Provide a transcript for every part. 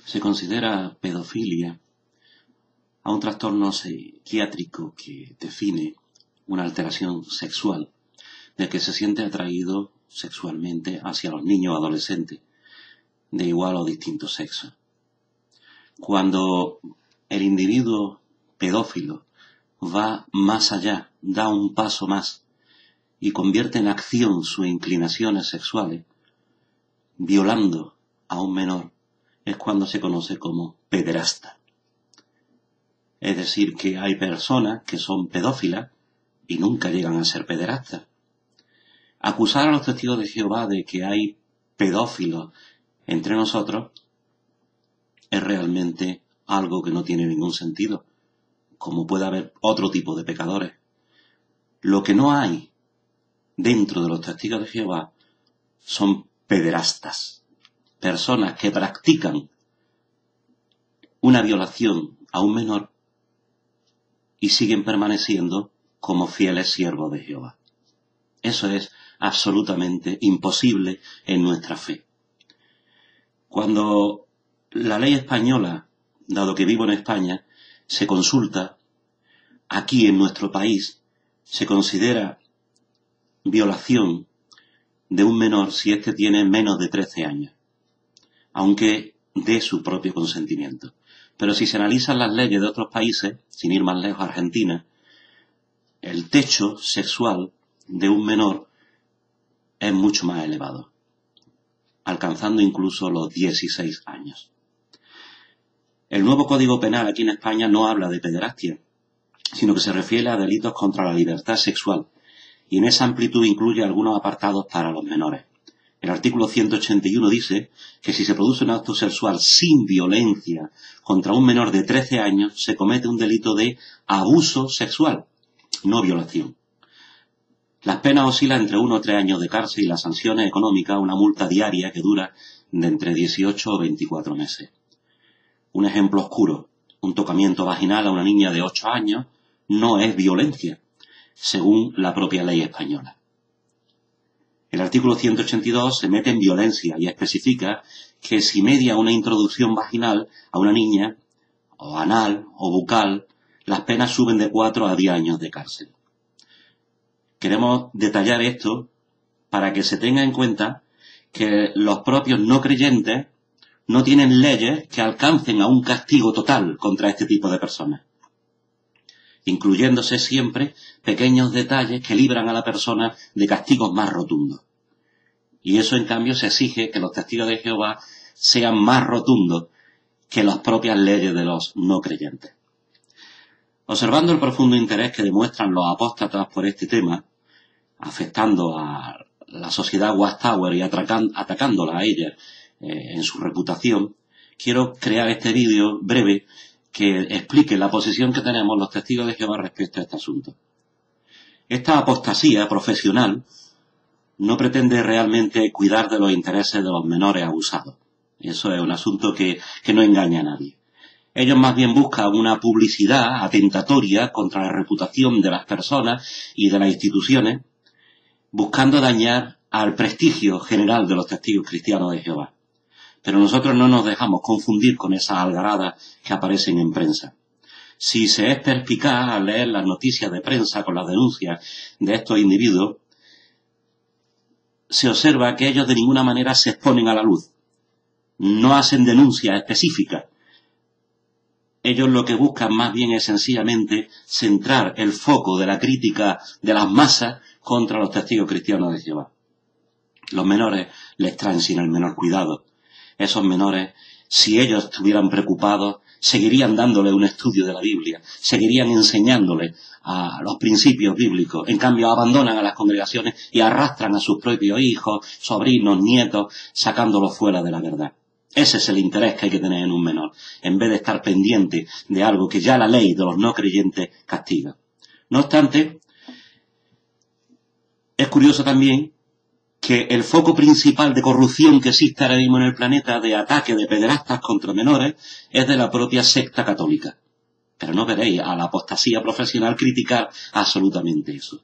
Se considera pedofilia a un trastorno psiquiátrico que define una alteración sexual del que se siente atraído sexualmente hacia los niños o adolescentes de igual o distinto sexo. Cuando el individuo pedófilo va más allá, da un paso más y convierte en acción sus inclinaciones sexuales, violando a un menor, es cuando se conoce como pederasta. Es decir, que hay personas que son pedófilas y nunca llegan a ser pederastas. Acusar a los testigos de Jehová de que hay pedófilos entre nosotros es realmente algo que no tiene ningún sentido, como puede haber otro tipo de pecadores. Lo que no hay dentro de los testigos de Jehová son pederastas, personas que practican una violación a un menor y siguen permaneciendo como fieles siervos de Jehová. Eso es absolutamente imposible en nuestra fe. Cuando la ley española, dado que vivo en España, se consulta, aquí en nuestro país se considera violación de un menor si éste tiene menos de 13 años, aunque dé su propio consentimiento. Pero si se analizan las leyes de otros países, sin ir más lejos, Argentina, el techo sexual de un menor es mucho más elevado, alcanzando incluso los 16 años. El nuevo Código Penal aquí en España no habla de pederastia, sino que se refiere a delitos contra la libertad sexual, y en esa amplitud incluye algunos apartados para los menores. El artículo 181 dice que si se produce un acto sexual sin violencia contra un menor de 13 años, se comete un delito de abuso sexual, no violación. Las penas oscilan entre 1 o 3 años de cárcel y las sanciones económicas una multa diaria que dura de entre 18 o 24 meses. Un ejemplo oscuro, un tocamiento vaginal a una niña de 8 años no es violencia, según la propia ley española. El artículo 182 se mete en violencia y especifica que si media una introducción vaginal a una niña, o anal, o bucal, las penas suben de 4 a 10 años de cárcel. Queremos detallar esto para que se tenga en cuenta que los propios no creyentes no tienen leyes que alcancen a un castigo total contra este tipo de personas, incluyéndose siempre pequeños detalles que libran a la persona de castigos más rotundos. Y eso, en cambio, se exige que los testigos de Jehová sean más rotundos que las propias leyes de los no creyentes. Observando el profundo interés que demuestran los apóstatas por este tema, afectando a la sociedad Watchtower y atacándola a ella en su reputación, quiero crear este vídeo breve que explique la posición que tenemos los testigos de Jehová respecto a este asunto. Esta apostasía profesional no pretende realmente cuidar de los intereses de los menores abusados. Eso es un asunto que no engaña a nadie. Ellos más bien buscan una publicidad atentatoria contra la reputación de las personas y de las instituciones, buscando dañar al prestigio general de los testigos cristianos de Jehová. Pero nosotros no nos dejamos confundir con esas algaradas que aparecen en prensa. Si se es perspicaz al leer las noticias de prensa con las denuncias de estos individuos, se observa que ellos de ninguna manera se exponen a la luz. No hacen denuncias específicas. Ellos lo que buscan más bien es sencillamente centrar el foco de la crítica de las masas contra los testigos cristianos de Jehová. Los menores les traen sin el menor cuidado. Esos menores, si ellos estuvieran preocupados, seguirían dándole un estudio de la Biblia, seguirían enseñándole a los principios bíblicos. En cambio, abandonan a las congregaciones y arrastran a sus propios hijos, sobrinos, nietos, sacándolos fuera de la verdad. Ese es el interés que hay que tener en un menor, en vez de estar pendiente de algo que ya la ley de los no creyentes castiga. No obstante, es curioso también que el foco principal de corrupción que existe ahora mismo en el planeta, de ataque de pederastas contra menores, es de la propia secta católica. Pero no veréis a la apostasía profesional criticar absolutamente eso.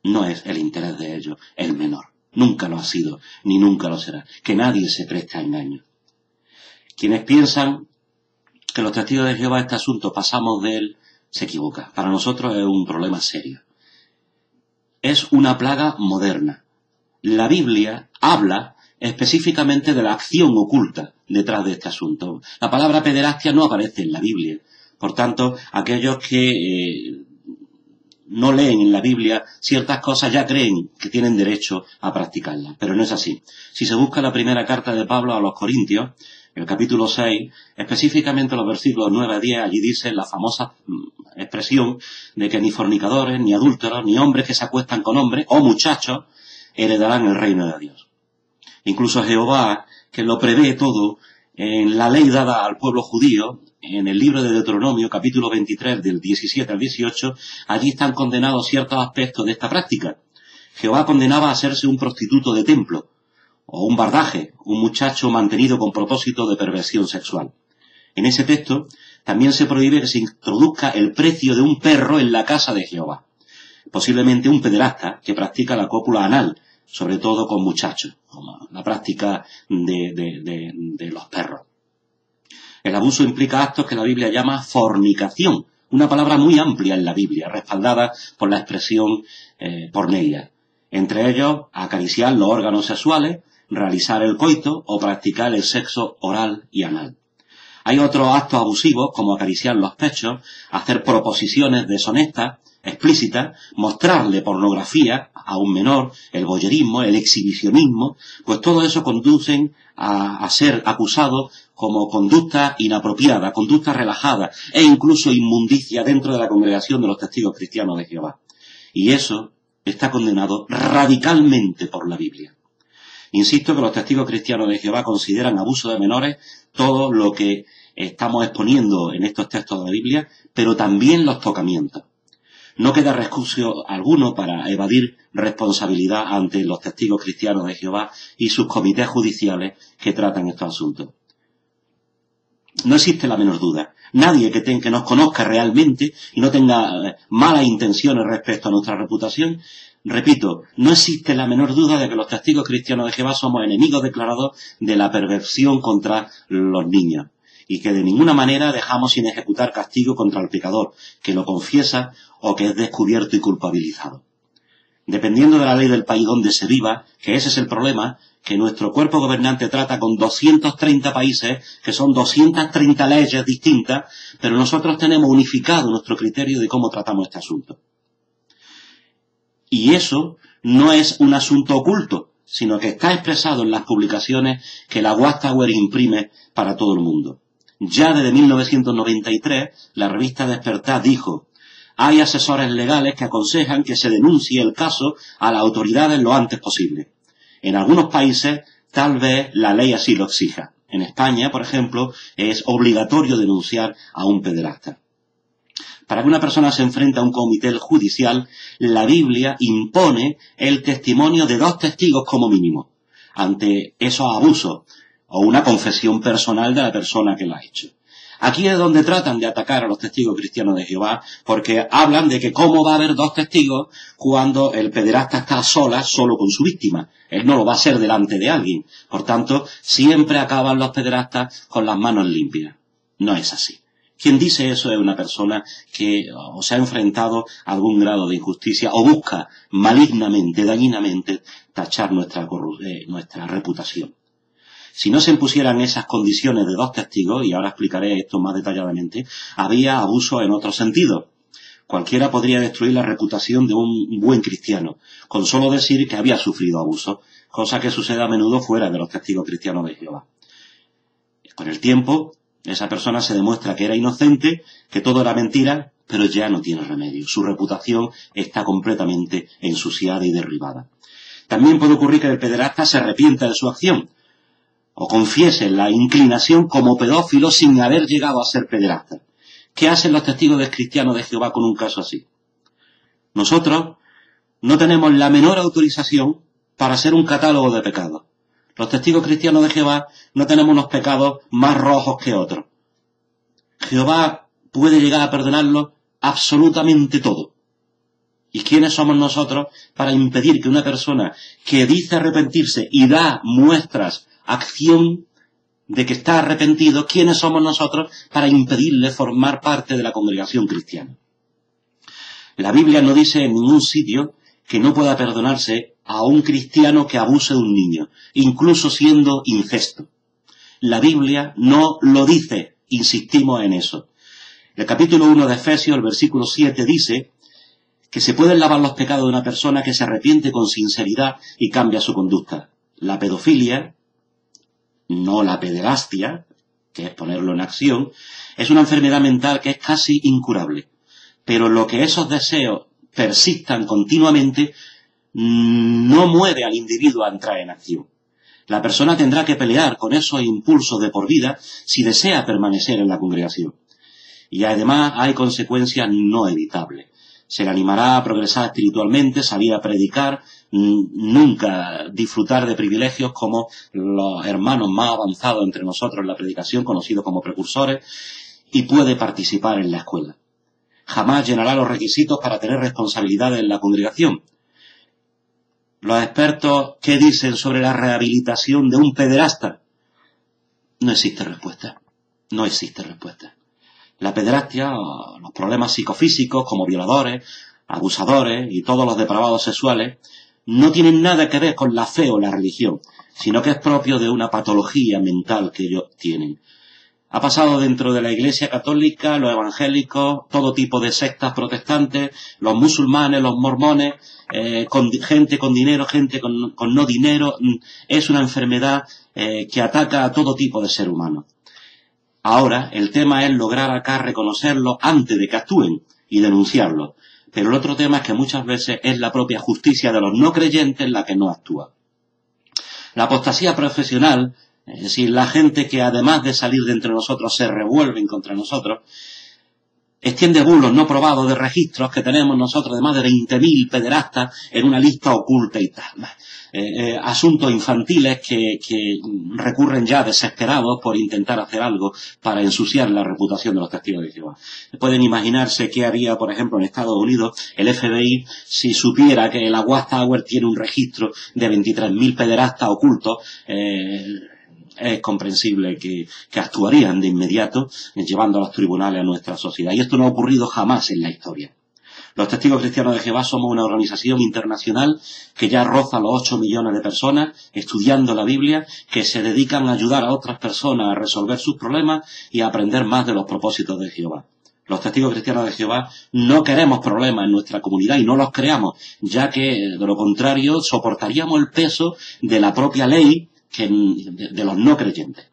No es el interés de ellos el menor. Nunca lo ha sido, ni nunca lo será. Que nadie se preste a engaño. Quienes piensan que los testigos de Jehová este asunto pasamos de él, se equivoca. Para nosotros es un problema serio. Es una plaga moderna. La Biblia habla específicamente de la acción oculta detrás de este asunto. La palabra pederastia no aparece en la Biblia. Por tanto, aquellos que no leen en la Biblia ciertas cosas ya creen que tienen derecho a practicarlas, pero no es así. Si se busca la primera carta de Pablo a los Corintios, el capítulo 6, específicamente los versículos 9 a 10, allí dice la famosa expresión de que ni fornicadores, ni adúlteros, ni hombres que se acuestan con hombres, o muchachos, heredarán el reino de Dios. Incluso Jehová, que lo prevé todo, en la ley dada al pueblo judío, en el libro de Deuteronomio, capítulo 23, del 17 al 18, allí están condenados ciertos aspectos de esta práctica. Jehová condenaba a hacerse un prostituto de templo, o un bardaje, un muchacho mantenido con propósito de perversión sexual. En ese texto también se prohíbe que se introduzca el precio de un perro en la casa de Jehová. Posiblemente un pederasta que practica la cópula anal, sobre todo con muchachos, como la práctica de los perros. El abuso implica actos que la Biblia llama fornicación, una palabra muy amplia en la Biblia, respaldada por la expresión porneia. Entre ellos, acariciar los órganos sexuales, realizar el coito o practicar el sexo oral y anal. Hay otros actos abusivos, como acariciar los pechos, hacer proposiciones deshonestas, explícitas, mostrarle pornografía a un menor, el voyerismo, el exhibicionismo, pues todo eso conducen a ser acusados como conducta inapropiada, conducta relajada e incluso inmundicia dentro de la congregación de los testigos cristianos de Jehová. Y eso está condenado radicalmente por la Biblia. Insisto que los testigos cristianos de Jehová consideran abuso de menores todo lo que estamos exponiendo en estos textos de la Biblia, pero también los tocamientos. No queda recurso alguno para evadir responsabilidad ante los testigos cristianos de Jehová y sus comités judiciales que tratan estos asuntos. No existe la menor duda. Nadie que nos conozca realmente y no tenga malas intenciones respecto a nuestra reputación, repito, no existe la menor duda de que los testigos cristianos de Jehová somos enemigos declarados de la perversión contra los niños y que de ninguna manera dejamos sin ejecutar castigo contra el pecador, que lo confiesa o que es descubierto y culpabilizado. Dependiendo de la ley del país donde se viva, que ese es el problema, que nuestro cuerpo gobernante trata con 230 países, que son 230 leyes distintas, pero nosotros tenemos unificado nuestro criterio de cómo tratamos este asunto. Y eso no es un asunto oculto, sino que está expresado en las publicaciones que la Watchtower imprime para todo el mundo. Ya desde 1993, la revista Despertar dijo: hay asesores legales que aconsejan que se denuncie el caso a las autoridades lo antes posible. En algunos países, tal vez la ley así lo exija. En España, por ejemplo, es obligatorio denunciar a un pederasta. Para que una persona se enfrente a un comité judicial, la Biblia impone el testimonio de 2 testigos como mínimo ante esos abusos o una confesión personal de la persona que lo ha hecho. Aquí es donde tratan de atacar a los testigos cristianos de Jehová, porque hablan de que cómo va a haber 2 testigos cuando el pederasta está solo con su víctima. Él no lo va a hacer delante de alguien. Por tanto, siempre acaban los pederastas con las manos limpias. No es así. Quien dice eso es una persona que o se ha enfrentado a algún grado de injusticia o busca malignamente, dañinamente, tachar nuestra reputación. Si no se impusieran esas condiciones de 2 testigos, y ahora explicaré esto más detalladamente, había abuso en otro sentido. Cualquiera podría destruir la reputación de un buen cristiano, con solo decir que había sufrido abuso, cosa que sucede a menudo fuera de los testigos cristianos de Jehová. Con el tiempo, esa persona se demuestra que era inocente, que todo era mentira, pero ya no tiene remedio. Su reputación está completamente ensuciada y derribada. También puede ocurrir que el pederasta se arrepienta de su acción, o confiese la inclinación como pedófilo sin haber llegado a ser pederasta. ¿Qué hacen los testigos cristianos de Jehová con un caso así? Nosotros no tenemos la menor autorización para hacer un catálogo de pecados. Los testigos cristianos de Jehová no tenemos unos pecados más rojos que otros. Jehová puede llegar a perdonarlo absolutamente todo. ¿Y quiénes somos nosotros para impedir que una persona que dice arrepentirse y da muestras, acción de que está arrepentido, ¿quiénes somos nosotros para impedirle formar parte de la congregación cristiana? La Biblia no dice en ningún sitio que no pueda perdonarse a un cristiano que abuse de un niño, incluso siendo incesto. La Biblia no lo dice, insistimos en eso. El capítulo 1 de Efesios, el versículo 7, dice que se pueden lavar los pecados de una persona que se arrepiente con sinceridad y cambia su conducta. La pedofilia, no la pederastia, que es ponerlo en acción, es una enfermedad mental que es casi incurable. Pero lo que esos deseos persistan continuamente no mueve al individuo a entrar en acción. La persona tendrá que pelear con esos impulsos de por vida si desea permanecer en la congregación. Y además hay consecuencias no evitables. Se le animará a progresar espiritualmente, salir a predicar, nunca disfrutar de privilegios como los hermanos más avanzados entre nosotros en la predicación, conocidos como precursores, y puede participar en la escuela. Jamás llenará los requisitos para tener responsabilidades en la congregación. Los expertos, ¿qué dicen sobre la rehabilitación de un pederasta? No existe respuesta. No existe respuesta. La pederastia, los problemas psicofísicos como violadores, abusadores y todos los depravados sexuales no tienen nada que ver con la fe o la religión, sino que es propio de una patología mental que ellos tienen. Ha pasado dentro de la Iglesia Católica, los evangélicos, todo tipo de sectas protestantes, los musulmanes, los mormones, gente con dinero, gente con no dinero. Es una enfermedad que ataca a todo tipo de ser humano. Ahora, el tema es lograr acá reconocerlo antes de que actúen y denunciarlo. Pero el otro tema es que muchas veces es la propia justicia de los no creyentes la que no actúa. La apostasía profesional, es decir, la gente que además de salir de entre nosotros se revuelven contra nosotros, extiende bulos no probados de registros que tenemos nosotros de más de 20.000 pederastas en una lista oculta y tal. Asuntos infantiles que recurren ya desesperados por intentar hacer algo para ensuciar la reputación de los testigos de Jehová. Pueden imaginarse qué haría, por ejemplo, en Estados Unidos el FBI si supiera que la Watchtower tiene un registro de 23.000 pederastas ocultos. Es comprensible que actuarían de inmediato llevando a los tribunales a nuestra sociedad. Y esto no ha ocurrido jamás en la historia. Los Testigos Cristianos de Jehová somos una organización internacional que ya roza los 8 millones de personas estudiando la Biblia, que se dedican a ayudar a otras personas a resolver sus problemas y a aprender más de los propósitos de Jehová. Los Testigos Cristianos de Jehová no queremos problemas en nuestra comunidad y no los creamos, ya que de lo contrario soportaríamos el peso de la propia ley de los no creyentes.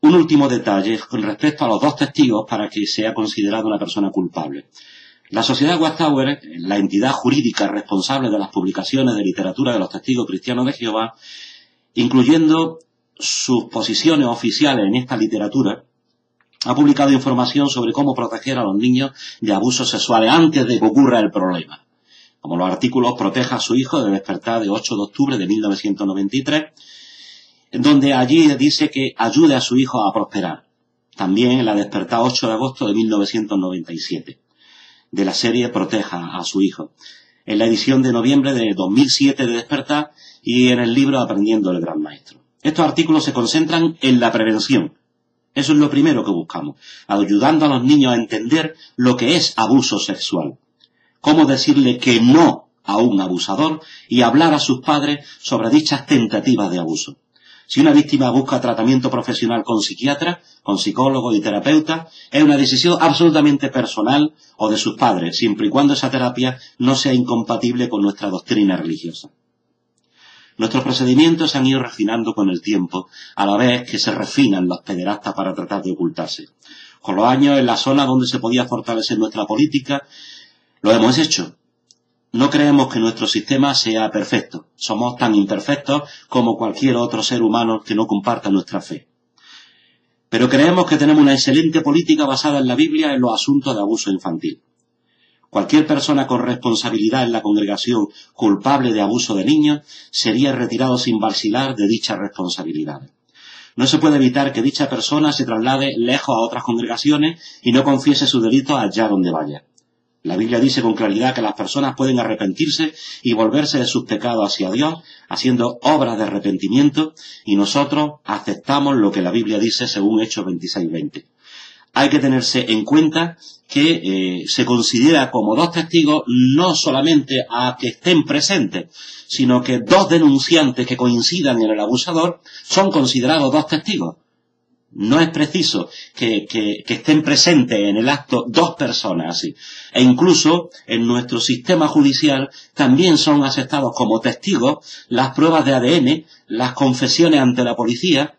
Un último detalle con respecto a los dos testigos para que sea considerado una persona culpable. La Sociedad Watchtower, la entidad jurídica responsable de las publicaciones de literatura de los Testigos Cristianos de Jehová, incluyendo sus posiciones oficiales en esta literatura, ha publicado información sobre cómo proteger a los niños de abusos sexuales antes de que ocurra el problema. Como los artículos Proteja a su hijo de Despertar de 8 de octubre de 1993, donde allí dice que ayude a su hijo a prosperar. También en la Despertar 8 de agosto de 1997, de la serie Proteja a su hijo. En la edición de noviembre de 2007 de Despertar y en el libro Aprendiendo el Gran Maestro. Estos artículos se concentran en la prevención. Eso es lo primero que buscamos, ayudando a los niños a entender lo que es abuso sexual. Cómo decirle que no a un abusador y hablar a sus padres sobre dichas tentativas de abuso. Si una víctima busca tratamiento profesional con psiquiatra, con psicólogo y terapeuta, es una decisión absolutamente personal o de sus padres, siempre y cuando esa terapia no sea incompatible con nuestra doctrina religiosa. Nuestros procedimientos se han ido refinando con el tiempo, a la vez que se refinan los pederastas para tratar de ocultarse. Con los años, en la zona donde se podía fortalecer nuestra política, lo hemos hecho. No creemos que nuestro sistema sea perfecto. Somos tan imperfectos como cualquier otro ser humano que no comparta nuestra fe. Pero creemos que tenemos una excelente política basada en la Biblia en los asuntos de abuso infantil. Cualquier persona con responsabilidad en la congregación culpable de abuso de niños sería retirado sin vacilar de dichas responsabilidades. No se puede evitar que dicha persona se traslade lejos a otras congregaciones y no confiese sus delitos allá donde vaya. La Biblia dice con claridad que las personas pueden arrepentirse y volverse de sus pecados hacia Dios, haciendo obras de arrepentimiento, y nosotros aceptamos lo que la Biblia dice según Hechos 26:20. Hay que tenerse en cuenta que se considera como dos testigos no solamente a que estén presentes, sino que dos denunciantes que coincidan en el abusador son considerados dos testigos. No es preciso que estén presentes en el acto dos personas así. E incluso en nuestro sistema judicial también son aceptados como testigos las pruebas de ADN, las confesiones ante la policía,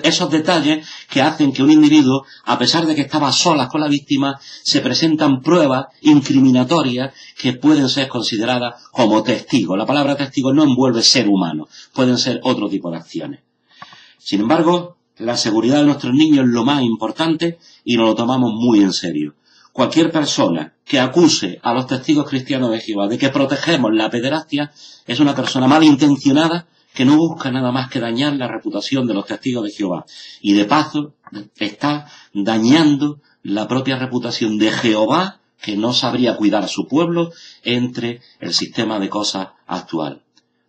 esos detalles que hacen que un individuo, a pesar de que estaba a solas con la víctima, se presentan pruebas incriminatorias que pueden ser consideradas como testigos. La palabra testigo no envuelve ser humano, pueden ser otro tipo de acciones. Sin embargo, la seguridad de nuestros niños es lo más importante y nos lo tomamos muy en serio. Cualquier persona que acuse a los testigos cristianos de Jehová de que protegemos la pederastia es una persona malintencionada que no busca nada más que dañar la reputación de los testigos de Jehová. Y de paso está dañando la propia reputación de Jehová, que no sabría cuidar a su pueblo entre el sistema de cosas actual.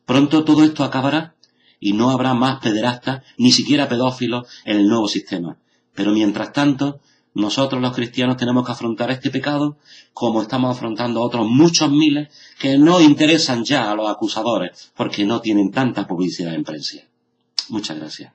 Pronto todo esto acabará y no habrá más pederastas, ni siquiera pedófilos en el nuevo sistema. Pero mientras tanto, nosotros los cristianos tenemos que afrontar este pecado como estamos afrontando otros muchos miles que no interesan ya a los acusadores porque no tienen tanta publicidad en prensa. Muchas gracias.